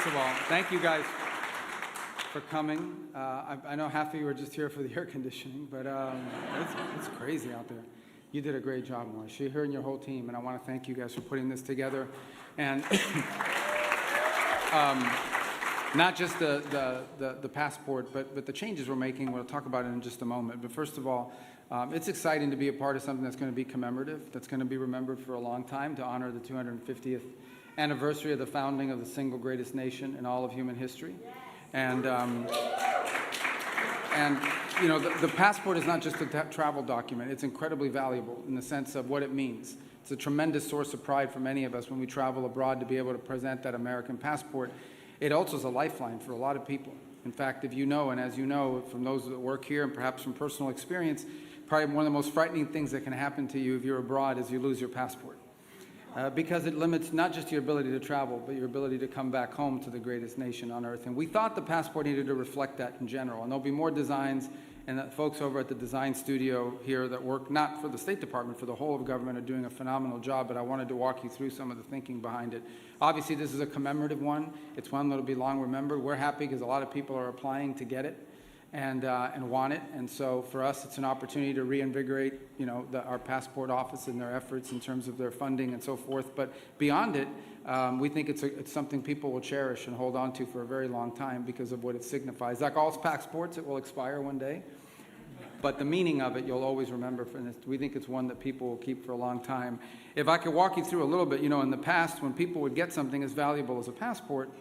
of all, thank you guys for coming. I know half of you are just here for the air conditioning, but it's crazy out there. You did a great job, Maurice. You're here and your whole team, and I want to thank you guys for putting this together. And not just the passport, but the changes we're making. We'll talk about it in just a moment. But first of all, it's exciting to be a part of something that's going to be commemorative, that's going to be remembered for a long time to honor the 250th anniversary of the founding of the single greatest nation in all of human history. And you know, the passport is not just a travel document. It's incredibly valuable in the sense of what it means. It's a tremendous source of pride for many of us when we travel abroad to be able to present that American passport. It also is a lifeline for a lot of people. In fact, if you know, and as you know from those that work here and perhaps from personal experience, probably one of the most frightening things that can happen to you if you're abroad is you lose your passport. Because it limits not just your ability to travel, but your ability to come back home to the greatest nation on earth. And we thought the passport needed to reflect that in general. And there'll be more designs, and the folks over at the design studio here that work not for the State Department, for the whole of government are doing a phenomenal job, but I wanted to walk you through some of the thinking behind it. Obviously, this is a commemorative one. It's one that'll be long remembered. We're happy because a lot of people are applying to get it and want it. And so for us, it's an opportunity to reinvigorate, you know, our passport office and their efforts in terms of their funding and so forth. But beyond it, we think it's something people will cherish and hold on to for a very long time because of what it signifies. Like all passports, it will expire one day. But the meaning of it, you'll always remember. We think it's one that people will keep for a long time. If I could walk you through a little bit, you know, in the past, when people would get something as valuable as a passport,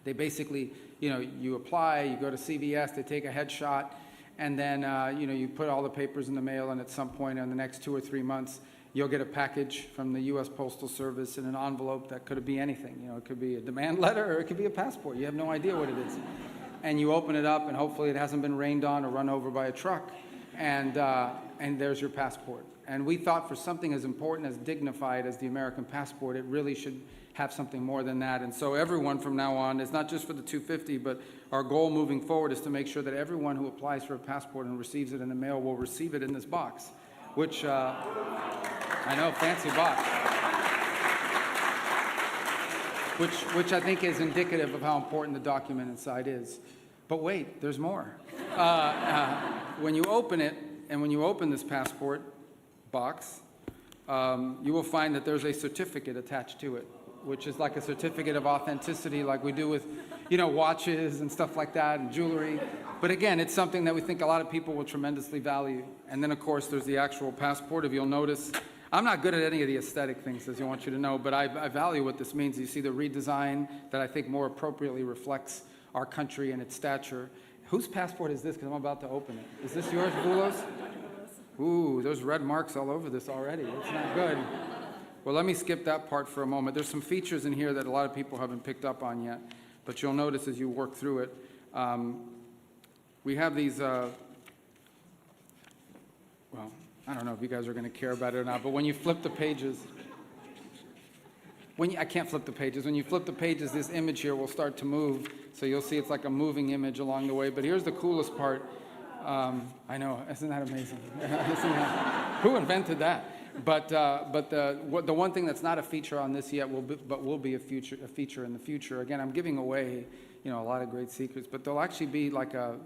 they basically, you know, you apply, you go to CVS, they take a headshot, and then, you know, you put all the papers in the mail, and at some point in the next 2 or 3 months, you'll get a package from the U.S. Postal Service in an envelope that could be anything. You know, it could be a demand letter or it could be a passport. You have no idea what it is. And you open it up, and hopefully it hasn't been rained on or run over by a truck, and there's your passport. And we thought for something as important, as dignified as the American passport, it really should have something more than that. And so everyone from now on, it's not just for the 250, but our goal moving forward is to make sure that everyone who applies for a passport and receives it in the mail will receive it in this box, which, I know, fancy box, which I think is indicative of how important the document inside is. But wait, there's more. When you open it, and when you open this passport box, you will find that there's a certificate attached to it, which is like a certificate of authenticity like we do with, you know, watches and stuff like that and jewelry. But again, it's something that we think a lot of people will tremendously value. And then, of course, there's the actual passport. If you'll notice, I'm not good at any of the aesthetic things, as I want you to know, but I value what this means. You see the redesign that I think more appropriately reflects our country and its stature. Whose passport is this? Because I'm about to open it. Is this yours, Bulos? Ooh, there's red marks all over this already. It's not good. Well, let me skip that part for a moment. There's some features in here that a lot of people haven't picked up on yet, but you'll notice as you work through it. We have these, well, I don't know if you guys are going to care about it or not, but when you flip the pages, I can't flip the pages. When you flip the pages, this image here will start to move, so you'll see it's like a moving image along the way. But here's the coolest part. I know, isn't that amazing? Who invented that? But the one thing that's not a feature on this yet, but will be a feature in the future. Again, I'm giving away, you know, a lot of great secrets, but there'll actually be like a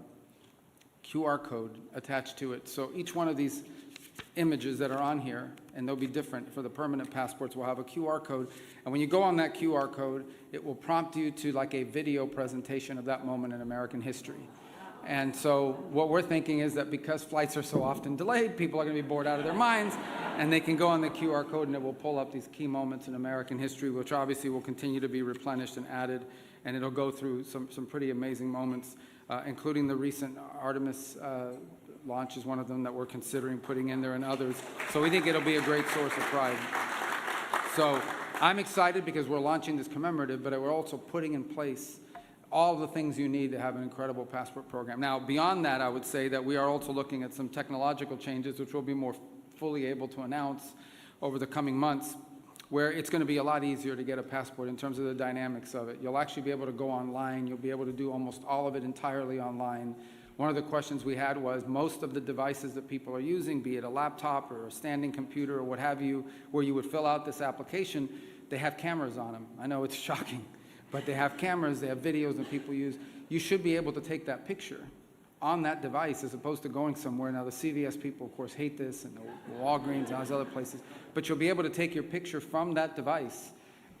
QR code attached to it. So each one of these images that are on here, and they'll be different for the permanent passports, will have a QR code. And when you go on that QR code, it will prompt you to like a video presentation of that moment in American history. And so what we're thinking is that because flights are so often delayed, people are going to be bored out of their minds, and they can go on the QR code and it will pull up these key moments in American history, which obviously will continue to be replenished and added, and it'll go through some pretty amazing moments, including the recent Artemis launch is one of them that we're considering putting in there, and others. So we think it'll be a great source of pride. So I'm excited because we're launching this commemorative, but we're also putting in place all the things you need to have an incredible passport program. Now, beyond that, I would say that we are also looking at some technological changes, which we'll be more fully able to announce over the coming months, where it's going to be a lot easier to get a passport in terms of the dynamics of it. You'll actually be able to go online. You'll be able to do almost all of it entirely online. One of the questions we had was most of the devices that people are using, be it a laptop or a standing computer or what have you, where you would fill out this application, they have cameras on them. I know it's shocking. but they have cameras, they have videos that people use. You should be able to take that picture on that device as opposed to going somewhere. Now, the CVS people, of course, hate this, and the Walgreens and all those other places, but you'll be able to take your picture from that device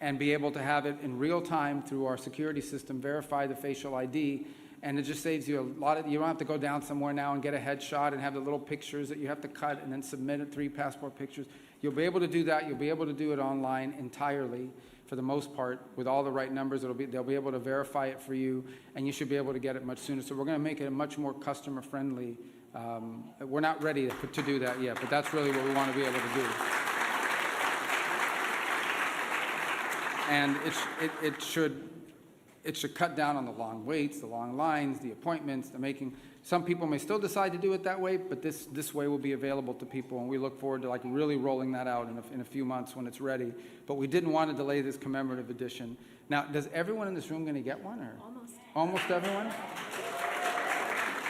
and be able to have it in real time through our security system, verify the facial ID, and it just saves you a lot of, you don't have to go down somewhere now and get a headshot and have the little pictures that you have to cut and then submit it, 3 passport pictures. You'll be able to do that. You'll be able to do it online entirely for the most part with all the right numbers. They'll be able to verify it for you, and you should be able to get it much sooner. So we're going to make it a much more customer-friendly. We're not ready to do that yet, but that's really what we want to be able to do. And it should cut down on the long waits, the long lines, the appointments, the making. Some people may still decide to do it that way, but this way will be available to people, and we look forward to like really rolling that out in a few months when it's ready. But we didn't want to delay this commemorative edition. Now, does everyone in this room going to get one, or almost everyone?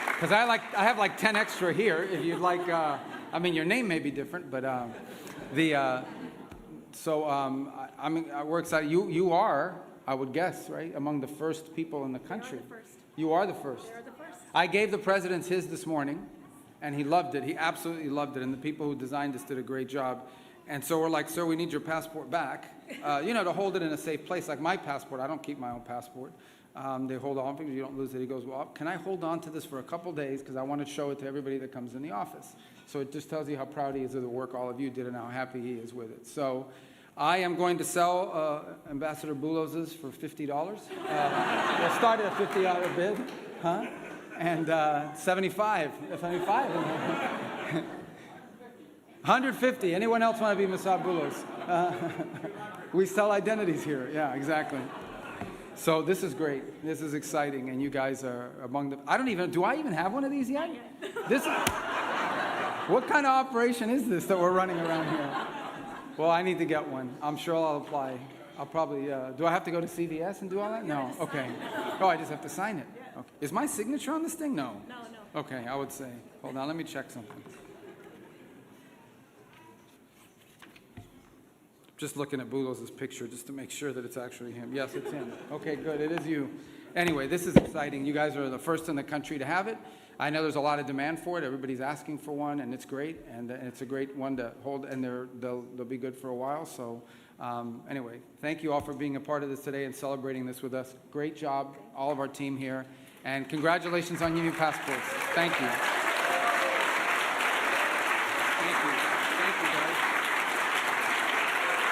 Because I have like 10 extra here. If you'd like, I mean, your name may be different, but we're excited. You are, I would guess, right, among the first people in the country. You are the first. We are the first. I gave the president his this morning, and he loved it. He absolutely loved it, and the people who designed this did a great job. And so we're like, sir, we need your passport back, to hold it in a safe place. Like my passport, I don't keep my own passport. They hold on because you don't lose it. He goes, well, can I hold on to this for a couple days because I want to show it to everybody that comes in the office. So it just tells you how proud he is of the work all of you did and how happy he is with it. So I am going to sell Ambassador Boulos's for $50. We'll start at a $50 bid, huh? And 75. 150. Anyone else want to be Masad Boulos? We sell identities here. Yeah, exactly. So this is great. This is exciting, and you guys are among the. Do I even have one of these yet? This is. What kind of operation is this that we're running around here? Well, I need to get one. I'm sure I'll apply. I'll probably, do I have to go to CVS and do all that? No, okay. Oh, I just have to sign it. Okay. Is my signature on this thing? No. No. Okay, I would say. Hold on, let me check something. Just looking at Boulos's picture just to make sure that it's actually him. Yes, it's him. Okay, good, it is you. Anyway, this is exciting. You guys are the first in the country to have it. I know there's a lot of demand for it. Everybody's asking for one, and it's great, and it's a great one to hold, and they'll be good for a while. So anyway, thank you all for being a part of this today and celebrating this with us. Great job, all of our team here, and congratulations on your new passports. Thank you. Thank you.